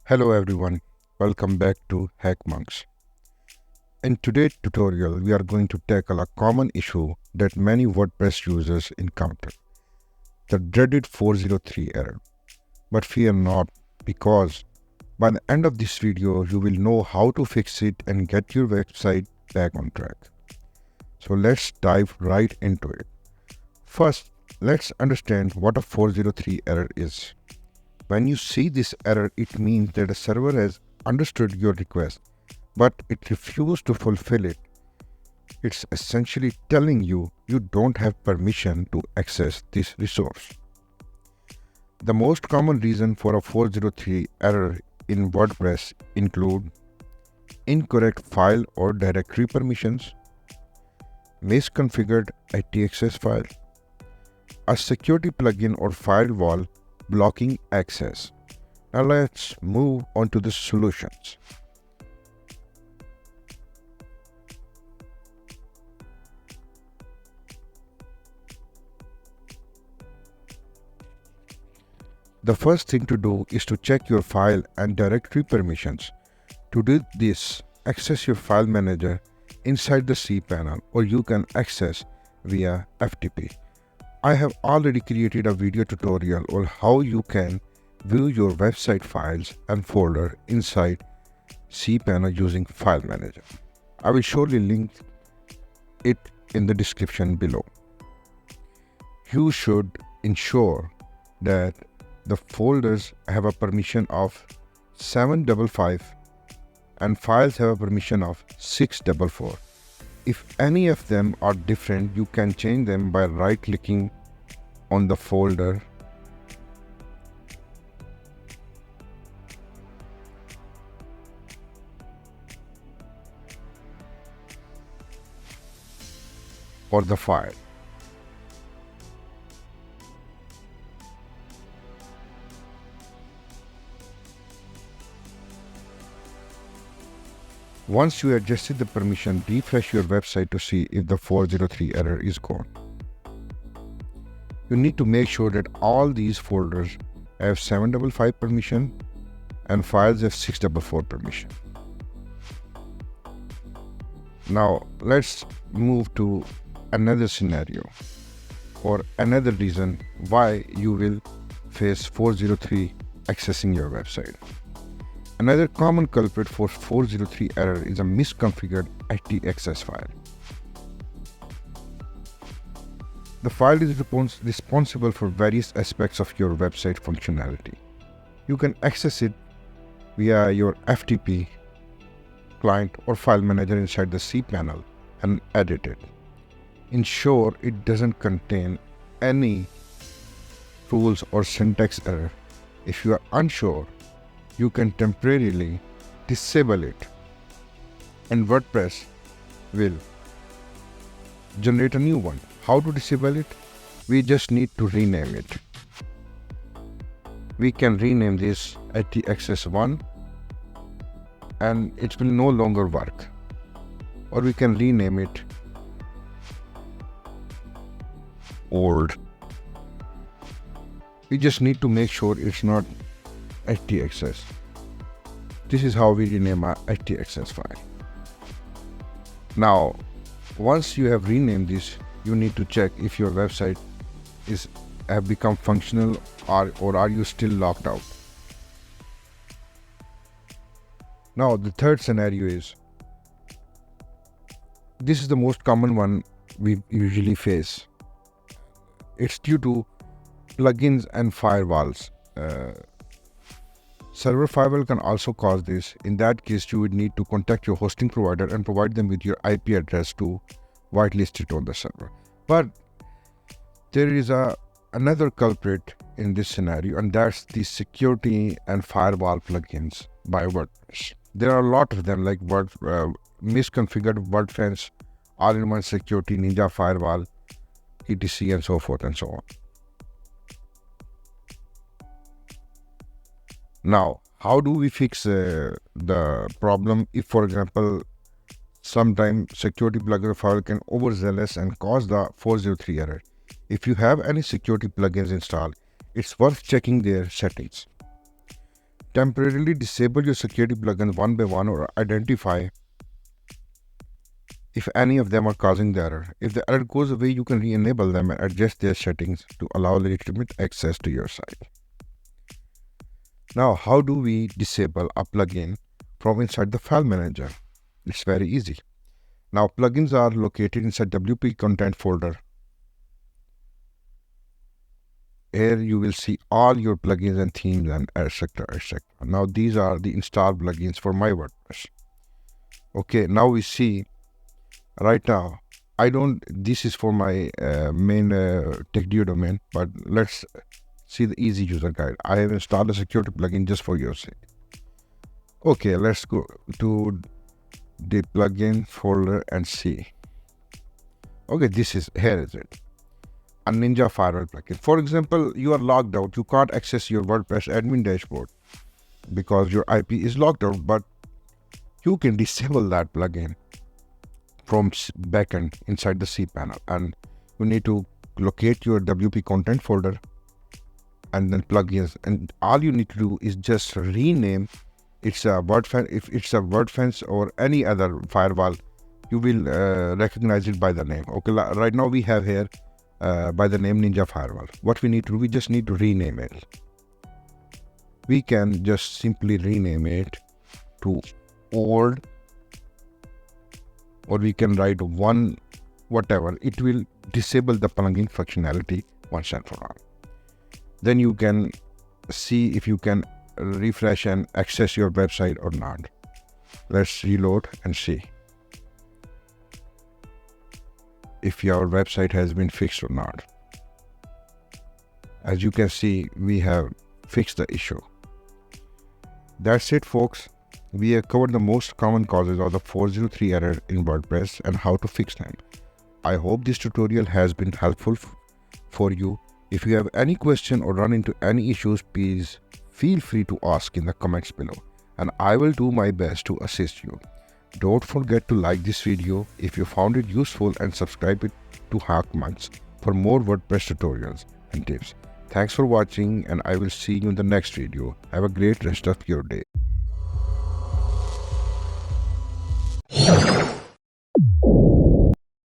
Hello everyone, welcome back to HackMonks. In today's tutorial, we are going to tackle a common issue that many WordPress users encounter, the dreaded 403 error. But fear not, because by the end of this video, you will know how to fix it and get your website back on track. So let's dive right into it. First, let's understand what a 403 error is. When you see this error, it means that a server has understood your request, but it refused to fulfill it. It's essentially telling you you don't have permission to access this resource. The most common reason for a 403 error in WordPress include incorrect file or directory permissions, misconfigured htaccess file, a security plugin or firewall blocking access. Now let's move on to the solutions. The first thing to do is to check your file and directory permissions. To do this, access your file manager inside the cPanel, or you can access via FTP. I have already created a video tutorial on how you can view your website files and folder inside cPanel using File Manager. I will surely link it in the description below. You should ensure that the folders have a permission of 755 and files have a permission of 644. If any of them are different, you can change them by right-clicking on the folder or the file. Once you adjusted the permission, refresh your website to see if the 403 error is gone. You need to make sure that all these folders have 755 permission and files have 644 permission. Now let's move to another scenario or another reason why you will face 403 accessing your website. Another common culprit for 403 error is a misconfigured htaccess file. The file is responsible for various aspects of your website functionality. You can access it via your FTP client or file manager inside the cPanel and edit it. Ensure it doesn't contain any rules or syntax error. If you are unsure, you can temporarily disable it, and WordPress will generate a new one. How to disable it? We just need to rename it. We can rename this htaccess1 and it will no longer work. Or we can rename it old. We just need to make sure it's not htaccess. This is how we rename our htaccess file. Now, once you have renamed this, you need to check if your website have become functional or are you still locked out. Now, the third scenario is, this is the most common one we usually face. It's due to plugins and firewalls. Server Firewall can also cause this. In that case, you would need to contact your hosting provider and provide them with your IP address to whitelist it on the server. But there is another culprit in this scenario, and that's the security and firewall plugins by WordPress. There are a lot of them, like misconfigured WordPress, all-in-one security, Ninja Firewall, etc., and so forth and so on. Now, how do we fix the problem if, for example, sometimes security plugin or firewall can overzealous and cause the 403 error? If you have any security plugins installed, it's worth checking their settings. temporarily disable your security plugins one by one or identify if any of them are causing the error. If the error goes away, you can re-enable them and adjust their settings to allow legitimate access to your site. Now, how do we disable a plugin from inside the file manager? It's very easy. Now, plugins are located inside WP content folder. Here you will see all your plugins and themes and etc. etc. Now, these are the installed plugins for my WordPress. Okay, now we see right now, this is for my main TechDuo domain, but let's see the easy user guide. I have installed a security plugin just for your sake. Okay, let's go to the plugin folder and see. Okay, here is it. A Ninja Firewall plugin. For example, you are logged out. You can't access your WordPress admin dashboard because your IP is logged out, but you can disable that plugin from backend inside the cPanel, and you need to locate your WP content folder and then plugins, and all you need to do is just rename. It's a WordFence. If it's a WordFence or any other firewall, you will recognize it by the name. Okay, right now we have here by the name Ninja Firewall. What we need to do, we just need to rename it. We can just simply rename it to old, or we can write one, whatever. It will disable the plugin functionality once and for all. Then you can see if you can refresh and access your website or not. Let's reload and see if your website has been fixed or not. As you can see, we have fixed the issue. That's it, folks. We have covered the most common causes of the 403 error in WordPress and how to fix them. I hope this tutorial has been helpful for you. If you have any question or run into any issues, please feel free to ask in the comments below, and I will do my best to assist you. Don't forget to like this video if you found it useful, and subscribe it to HackMonks for more WordPress tutorials and tips. Thanks for watching, and I will see you in the next video. Have a great rest of your day.